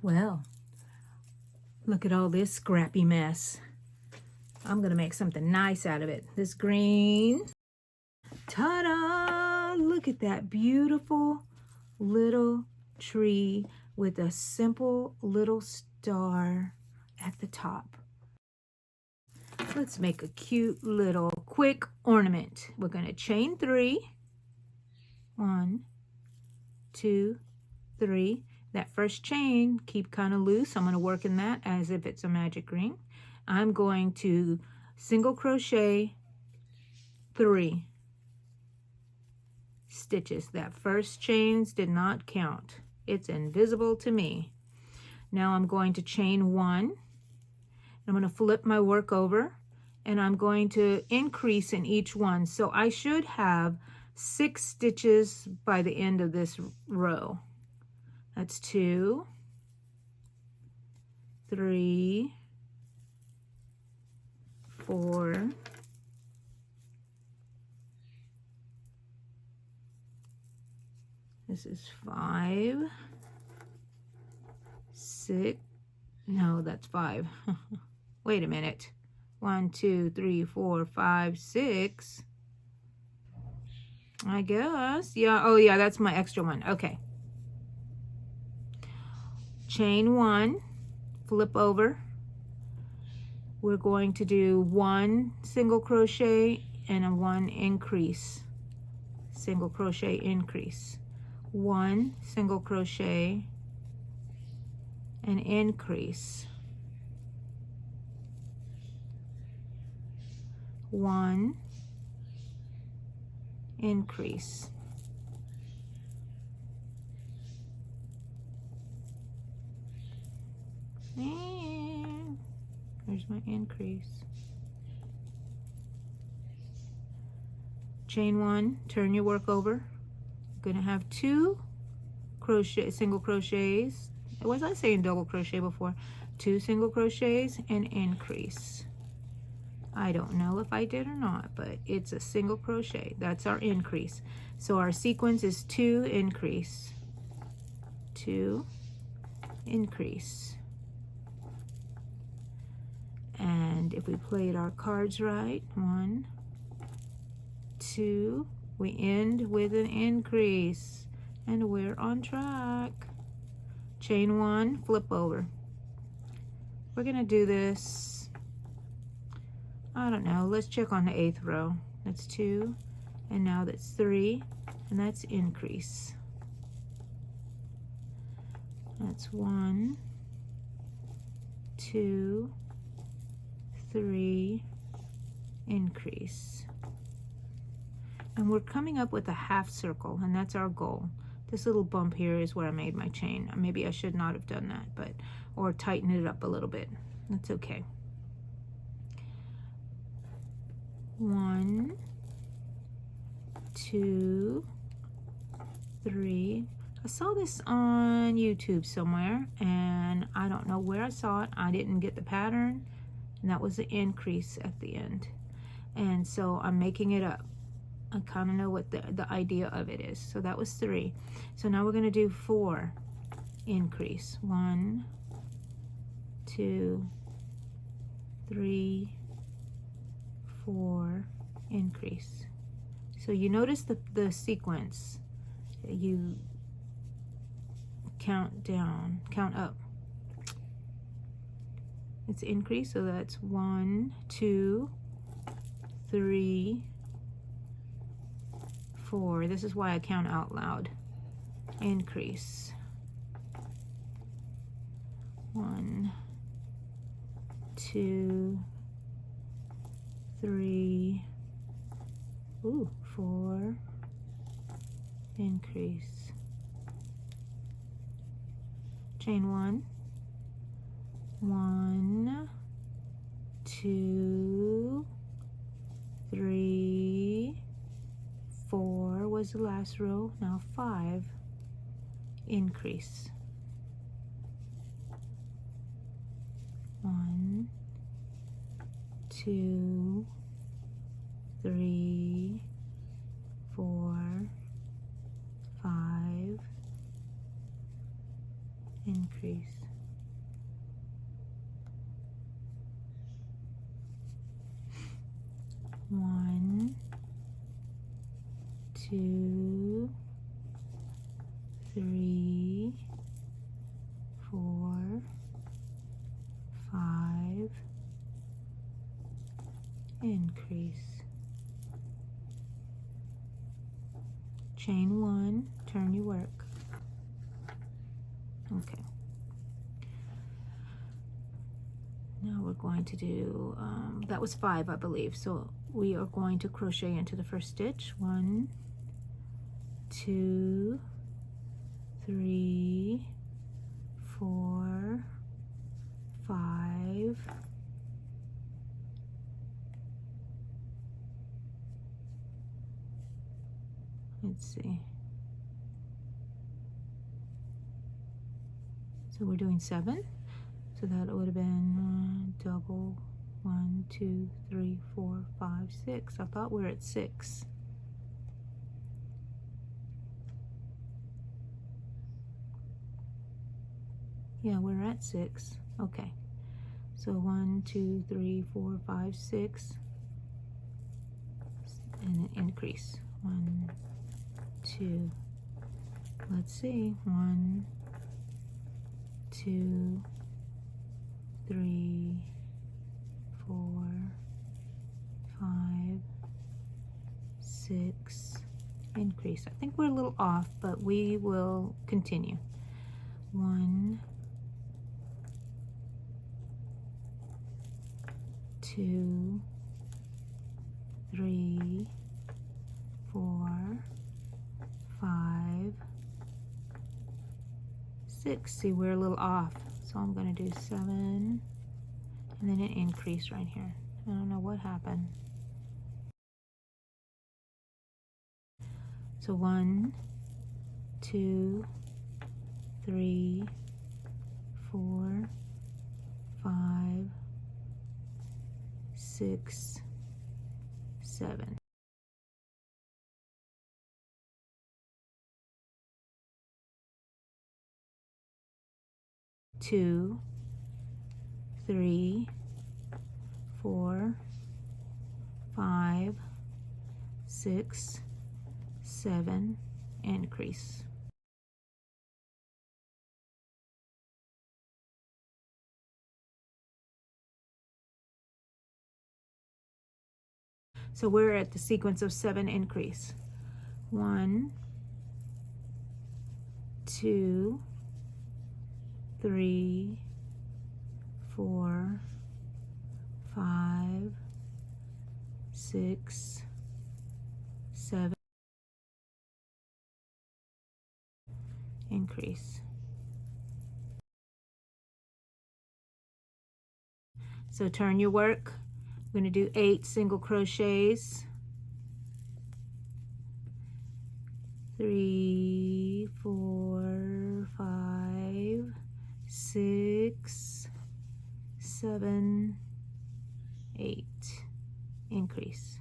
Well, look at all this scrappy mess. I'm gonna make something nice out of it. This green, ta-da! Look at that beautiful little tree with a simple little star at the top. Let's make a cute little quick ornament. We're gonna chain 3. 1, 2, 3. That first chain, keep kind of loose. I'm going to work in that as if it's a magic ring. I'm going to single crochet 3 stitches. That first chains did not count. It's invisible to me. Now I'm going to chain 1. I'm going to flip my work over, and I'm going to increase in each one. So I should have 6 stitches by the end of this row. That's 2, 3, 4, 5, 6, no, that's 5. Wait a minute. 1, 2, 3, 4, 5, 6. I guess. Yeah, oh yeah, that's my extra one. Okay. Chain 1, flip over. We're going to do 1 single crochet and a 1 increase. Single crochet increase. 1 single crochet and increase. 1 increase. And there's my increase. Chain 1, turn your work over. You're gonna have 2 single crochets. Was I saying double crochet before? 2 single crochets and increase. I don't know if I did or not, but it's a single crochet. That's our increase. So our sequence is 2 increase, 2 increase. And if we played our cards right, 1, 2, we end with an increase, and we're on track. Chain 1, flip over. We're gonna do this, I don't know, let's check on the 8th row. That's 2, and now that's 3, and that's increase. That's 1, 2, 3, increase. And we're coming up with a half circle, and that's our goal. This little bump here is where I made my chain. Maybe I should not have done that, but or tighten it up a little bit. That's okay. 1, 2, 3. I saw this on YouTube somewhere, and I don't know where I saw it. I didn't get the pattern, and that was the increase at the end. And so I'm making it up. I kind of know what the idea of it is. So that was 3. So now we're going to do 4 increase. 1, 2, 3, 4 increase. So you notice the sequence. You count down, count up. It's increase, so that's 1, 2, 3, 4. This is why I count out loud. Increase. 1, 2, 3, 4, increase. Chain 1, 1, 2, 3, 4 was the last row. Now 5, increase. 1, 2, 3, 4, 5, increase. 1, 2, 3, 4, 5, increase. Chain 1, turn your work. Okay. Now we're going to do, that was 5, I believe. So we are going to crochet into the first stitch. 1, 2, 3, 4, 5. Let's see. So we're doing 7. So that would have been double 1, 2, 3, 4, 5, 6. I thought we were at 6. Yeah, we're at 6. Okay. So 1, 2, 3, 4, 5, 6. And an increase. 1, 2. Let's see. 1, 2, 3, 4, 5, 6. Increase. I think we're a little off, but we will continue. 1, 2, 3, 4, 5, 6. See, we're a little off. So I'm going to do 7 and then an increase right here. I don't know what happened. So 1, 2, 3, 4, 5, 6, 7. Two, 3, 4, 5, 6, 7, increase. So we're at the sequence of 7 increase. 1, 2, 3, 4, 5, 6, 7, increase. So turn your work. We're going to do 8 single crochets. 3, 4, 5, 6, 7, 8. Increase.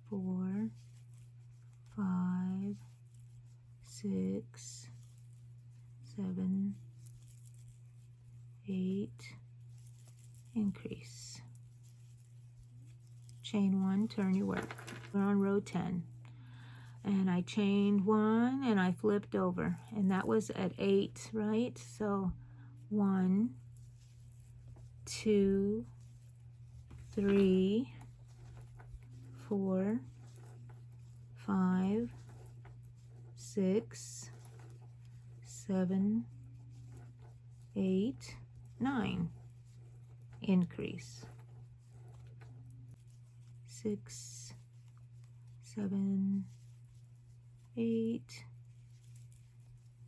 4, 5, 6, 7, 8. Increase. Chain 1, turn your work. We're on row 10. And I chained 1 and I flipped over. And that was at 8, right? So 1, 2, 3, 4, 5, 6, 7, 8, 9. Increase. 6, 7, 8,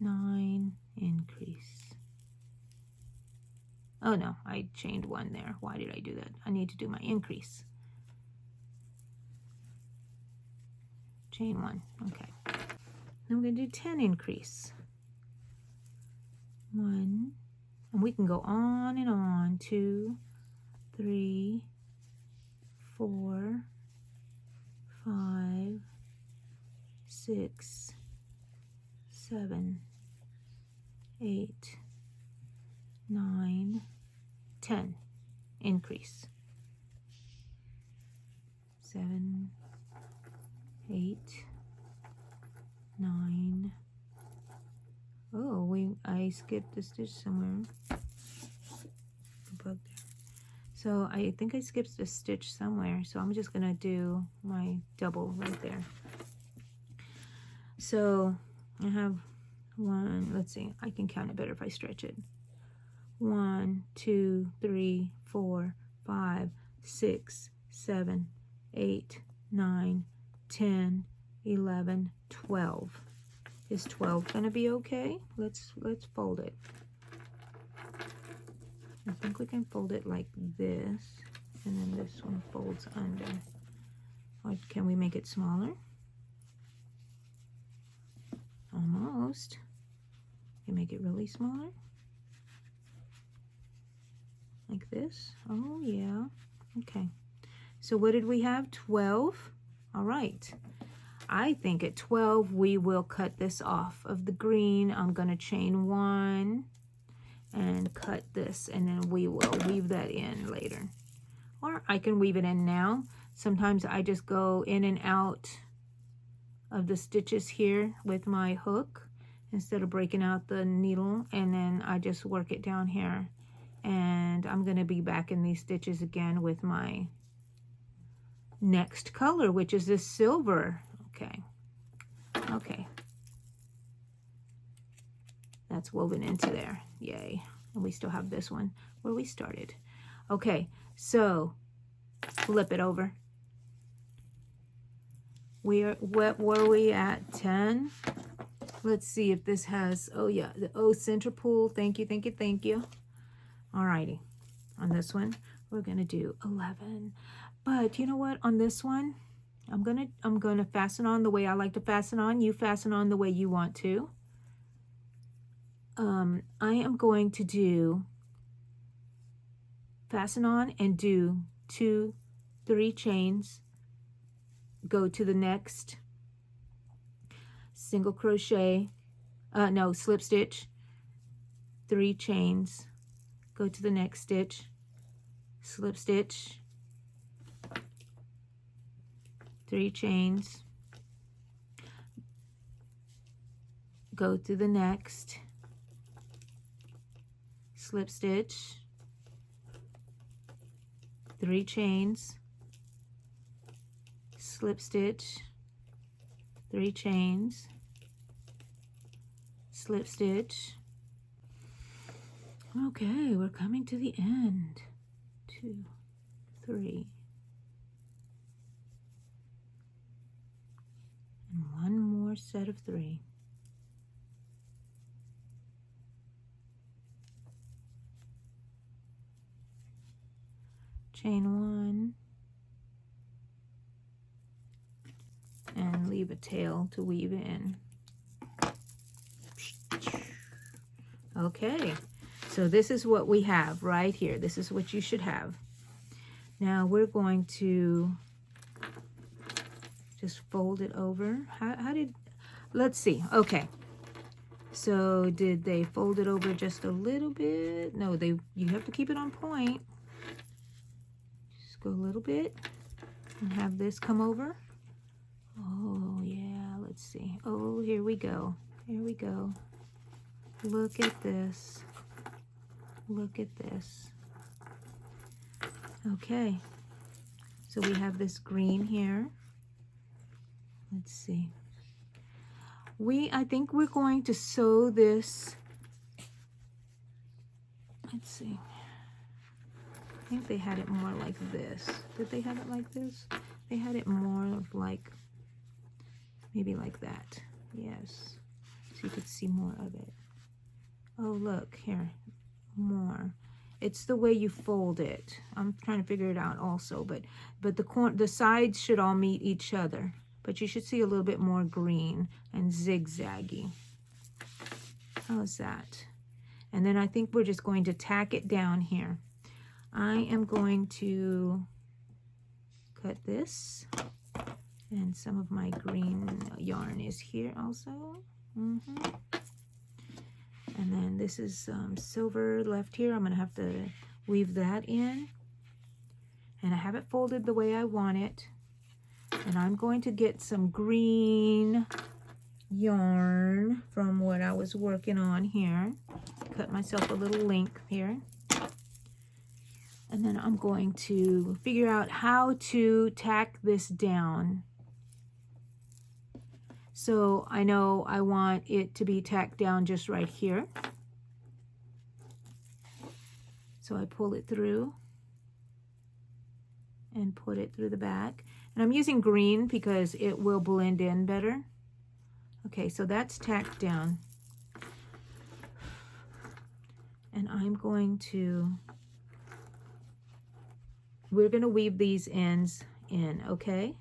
9, increase. Oh no, I chained 1 there. Why did I do that? I need to do my increase. Chain 1, okay. Then we're going to do 10 increase. 1, and we can go on and on. 2, 3, 4, 5, 6, 7, 8, 9, 10. Increase. 7, 8, 9. Oh, I skipped a stitch somewhere. The bug there. So I think I skipped a stitch somewhere. So I'm just gonna do my double right there. So I have 1. Let's see. I can count it better if I stretch it. 1, 2, 3, 4, 5, 6, 7, 8, 9, 10, 11, 12. Is 12 gonna be okay? Let's fold it. I think we can fold it like this, and then this one folds under. Or can we make it smaller? Almost. You make it really smaller? Like this? Oh yeah. Okay. So what did we have? 12? All right. I think at 12 we will cut this off of the green. I'm going to chain 1 and cut this, and then we will weave that in later. Or I can weave it in now. Sometimes I just go in and out of the stitches here with my hook instead of breaking out the needle, and then I just work it down here. And I'm going to be back in these stitches again with my next color, which is this silver. Okay. That's woven into there. Yay. And we still have this one where we started. Okay, so flip it over. What were we at? 10? Let's see if this has, oh yeah, the center pull. Thank you. Alrighty. On this one, we're gonna do 11. But you know what? On this one, I'm gonna fasten on the way I like to fasten on. You fasten on the way you want to. I am going to do fasten on and do 2, 3 chains. Go to the next single crochet, slip stitch, 3 chains. Go to the next stitch, slip stitch, 3 chains, go to the next, slip stitch, 3 chains, slip stitch, 3 chains, slip stitch. Okay, we're coming to the end. 2, 3. And 1 more set of 3. Chain 1. And leave a tail to weave in. Okay. So this is what we have right here. This is what you should have. Now we're going to just fold it over. Let's see. Okay. So did they fold it over just a little bit? No, you have to keep it on point. Just go a little bit and have this come over. Oh yeah, let's see. Oh, here we go. Here we go. Look at this. Look at this. Okay, so we have this green here. Let's see. I think we're going to sew this. Let's see. I think they had it more like this. Did they have it like this? They had it more of like, maybe like that. Yes. So you could see more of it. Oh, look here. More. It's the way you fold it. I'm trying to figure it out also, but the sides should all meet each other, but you should see a little bit more green and zigzaggy. How's that? And then I think we're just going to tack it down here. I am going to cut this, and some of my green yarn is here also. And then this is silver left here. I'm going to have to weave that in. And I have it folded the way I want it. And I'm going to get some green yarn from what I was working on here. Cut myself a little length here. And then I'm going to figure out how to tack this down. So I know I want it to be tacked down just right here. So I pull it through and put it through the back. And I'm using green because it will blend in better. Okay, so that's tacked down. And we're going to weave these ends in, okay?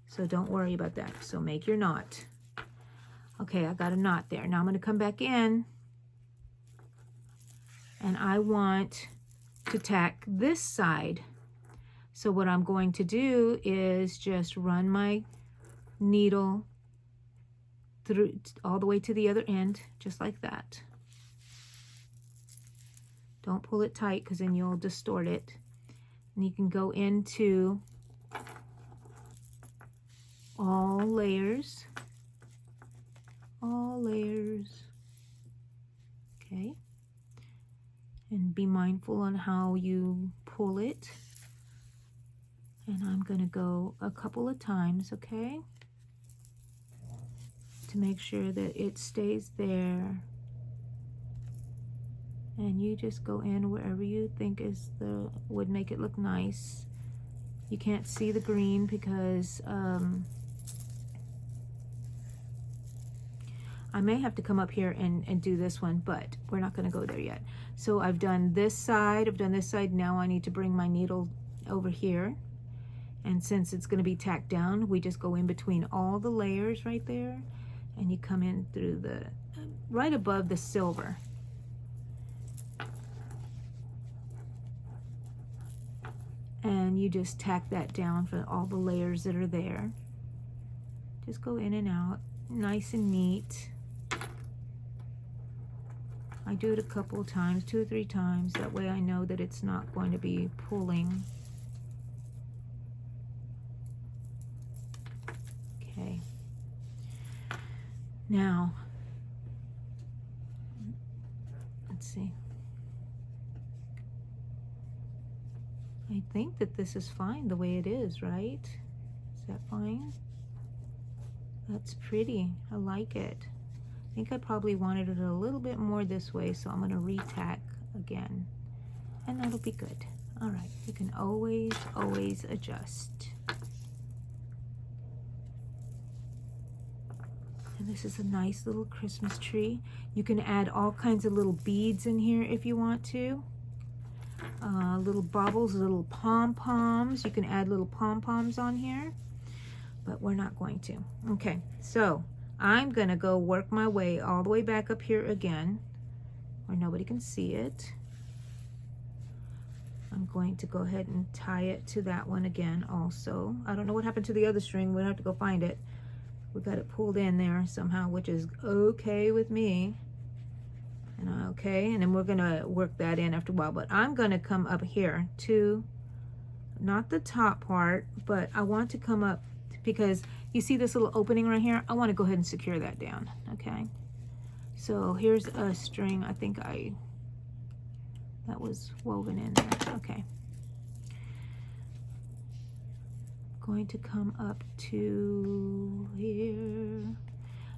So don't worry about that. So make your knot. Okay, I got a knot there. Now I'm going to come back in. And I want to tack this side. So what I'm going to do is just run my needle through all the way to the other end, just like that. Don't pull it tight because then you'll distort it. And you can go into all layers, okay? And be mindful on how you pull it. And I'm gonna go a couple of times, okay? To make sure that it stays there. And you just go in wherever you think would make it look nice. You can't see the green because I may have to come up here and do this one, but we're not going to go there yet. So I've done this side, now I need to bring my needle over here. And since it's going to be tacked down, we just go in between all the layers right there, and you come in through the, right above the silver. And you just tack that down for all the layers that are there. Just go in and out, nice and neat. I do it a couple of times, 2 or 3 times. That way I know that it's not going to be pulling. Okay. Now, let's see. I think that this is fine the way it is, right? Is that fine? That's pretty. I like it. I think I probably wanted it a little bit more this way, so I'm going to re-tack again. And that'll be good. All right, you can always adjust. And this is a nice little Christmas tree. You can add all kinds of little beads in here if you want to. Little baubles, little pom-poms. You can add little pom-poms on here, but we're not going to. Okay, so I'm gonna go work my way all the way back up here again, where nobody can see it. I'm going to go ahead and tie it to that one again also. I don't know what happened to the other string. We'll have to go find it. We got it pulled in there somehow, which is okay with me. And okay, and then we're gonna work that in after a while, but I'm gonna come up here to, not the top part, but I want to come up because you see this little opening right here? I want to go ahead and secure that down, okay? So here's a string. I think that was woven in there. Okay. Going to come up to here.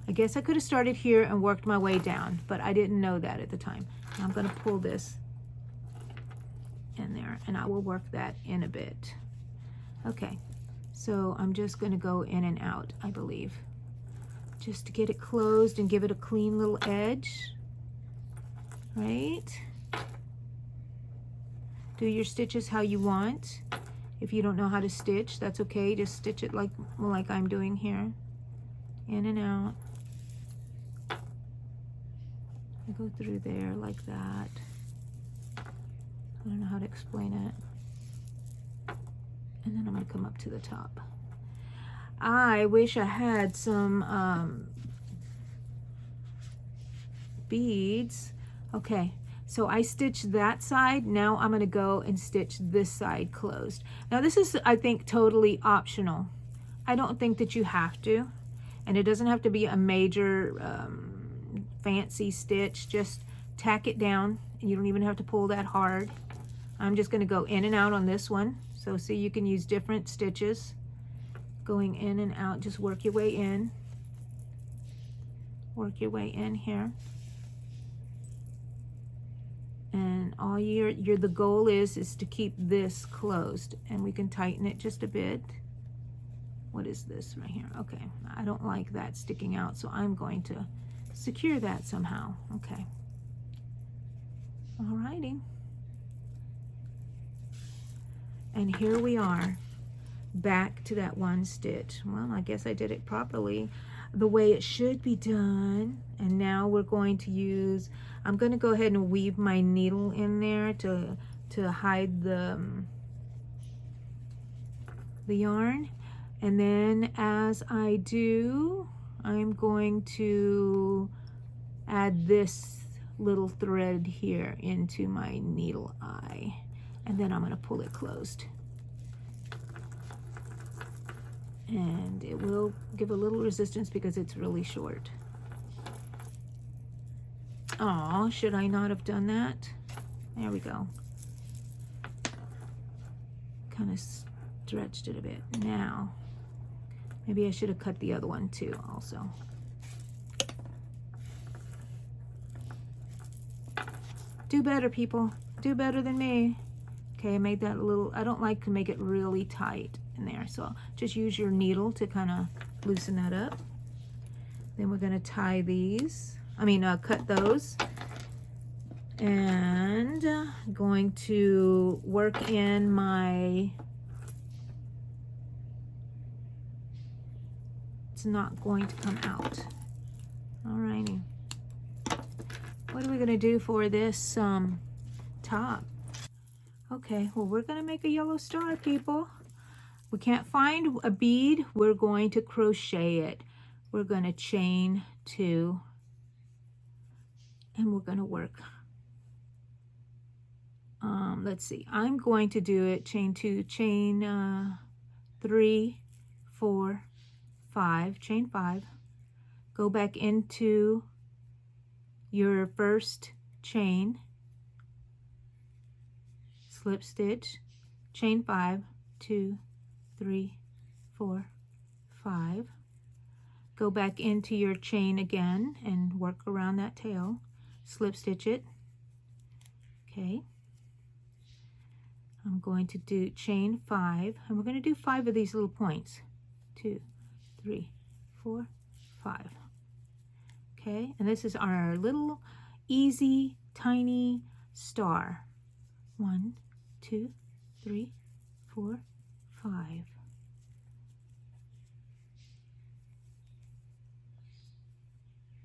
I guess I could have started here and worked my way down, but I didn't know that at the time. Now I'm going to pull this in there, and I will work that in a bit. Okay, so I'm just going to go in and out, I believe, just to get it closed and give it a clean little edge, right? Do your stitches how you want. If you don't know how to stitch, that's okay. Just stitch it like I'm doing here. In and out. I go through there like that. I don't know how to explain it. And then I'm going to come up to the top. I wish I had some beads. Okay, so I stitched that side. Now I'm going to go and stitch this side closed. Now this is, I think, totally optional. I don't think that you have to, and it doesn't have to be a major fancy stitch. Just tack it down, and you don't even have to pull that hard. I'm just going to go in and out on this one. So see, you can use different stitches going in and out. Just work your way in. Work your way in here. And all the goal is to keep this closed, and we can tighten it just a bit. What is this right here? Okay, I don't like that sticking out, so I'm going to secure that somehow. Okay. Alrighty. And here we are, back to that one stitch. Well, I guess I did it properly, the way it should be done. And now we're going to use, I'm going to go ahead and weave my needle in there to hide the yarn. And then as I do, I'm going to add this little thread here into my needle eye. And then I'm going to pull it closed. And it will give a little resistance because it's really short. Oh, should I not have done that? There we go. Kind of stretched it a bit. Now, maybe I should have cut the other one too also. Do better, people. Do better than me. Okay, I made that a little, I don't like to make it really tight in there, so just use your needle to kind of loosen that up. Then we're going to tie these, cut those, and going to work in my, it's not going to come out. Alrighty. What are we going to do for this top? Okay, well, we're going to make a yellow star, people. We can't find a bead. We're going to crochet it. We're going to chain 2, and we're going to work. Let's see. I'm going to do it chain 2, chain 3, 4, 5, chain 5. Go back into your first chain. Slip stitch, chain 5, 2, 3, 4, 5. Go back into your chain again and work around that tail. Slip stitch it. Okay. I'm going to do chain 5, and we're going to do 5 of these little points. 2, 3, 4, 5. Okay, and this is our little easy tiny star. 1, 2, 3, 4, 5.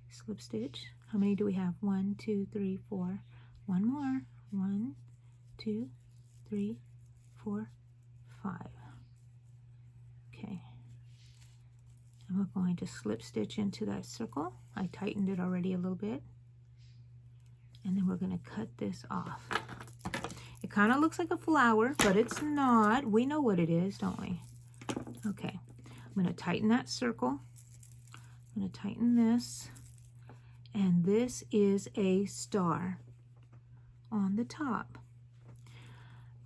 Slip stitch. How many do we have? 1, 2, 3, 4. One more. 1, 2, 3, 4, 5. Okay. And we're going to slip stitch into that circle. I tightened it already a little bit. And then we're going to cut this off. It kind of looks like a flower, but it's not. We know what it is, don't we? Okay, I'm going to tighten that circle. I'm going to tighten this. And this is a star on the top.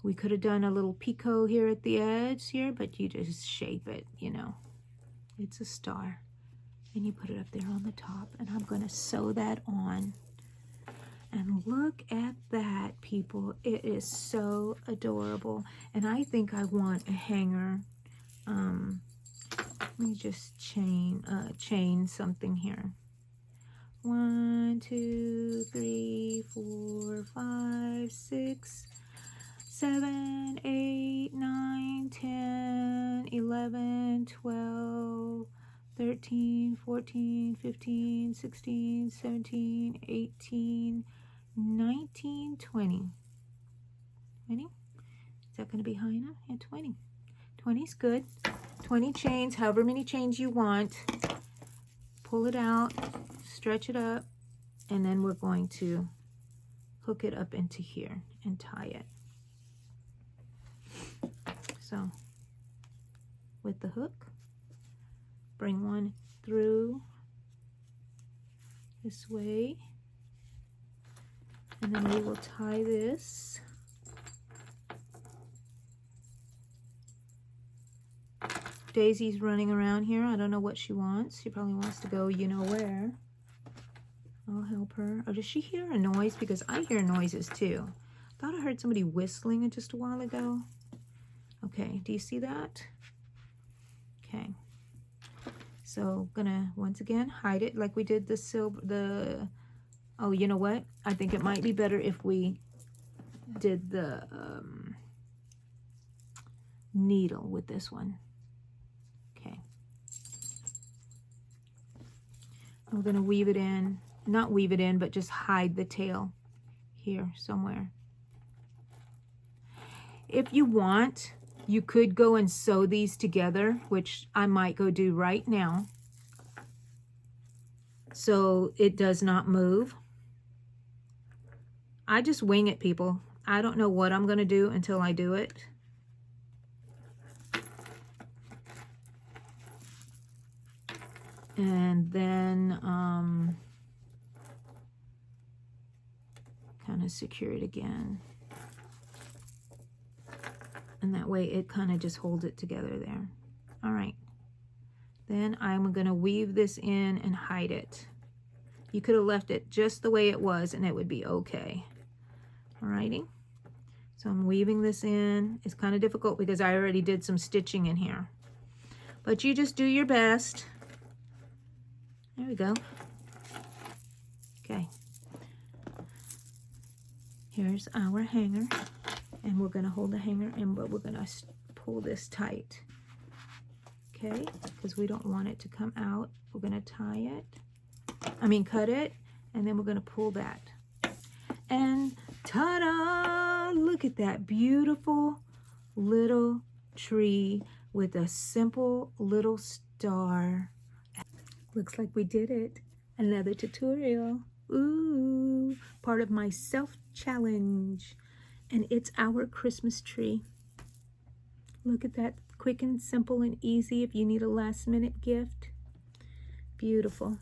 We could have done a little picot here at the edge here, but you just shape it, you know. It's a star. And you put it up there on the top. And I'm going to sew that on. And look at that, people. It is so adorable. And I think I want a hanger. Let me just chain something here. 1, 2, 3, 4, 5, 6, 7, 8, 9, 10, 11, 12, 13, 14, 15, 16, 17, 18, 19, 20. 20? Is that going to be high enough? Yeah, 20. 20 is good. 20 chains, however many chains you want. Pull it out, stretch it up, and then we're going to hook it up into here and tie it. So, with the hook, bring one through this way, and then we will tie this. Daisy's running around here. I don't know what she wants. She probably wants to go you know where. I'll help her. Or does she hear a noise? Because I hear noises too. I thought I heard somebody whistling just a while ago. Okay, do you see that? Okay. So gonna once again hide it like we did the silver, oh, you know what? I think it might be better if we did the needle with this one. Okay. We're gonna weave it in, not weave it in, but just hide the tail here somewhere. If you want, you could go and sew these together, which I might go do right now, so it does not move. I just wing it, people. I don't know what I'm going to do until I do it. And then kind of secure it again. And that way it kind of just holds it together there. All right. Then I'm going to weave this in and hide it. You could have left it just the way it was and it would be okay. Alrighty. So I'm weaving this in. It's kind of difficult because I already did some stitching in here. But you just do your best. There we go. Okay. Here's our hanger. And we're going to hold the hanger in, but we're going to pull this tight. Okay? Because we don't want it to come out. We're going to tie it. Cut it. And then we're going to pull that. And ta-da! Look at that beautiful little tree with a simple little star. Looks like we did it. Another tutorial. Ooh, part of my self-challenge. And it's our Christmas tree. Look at that, quick and simple and easy if you need a last minute gift. Beautiful.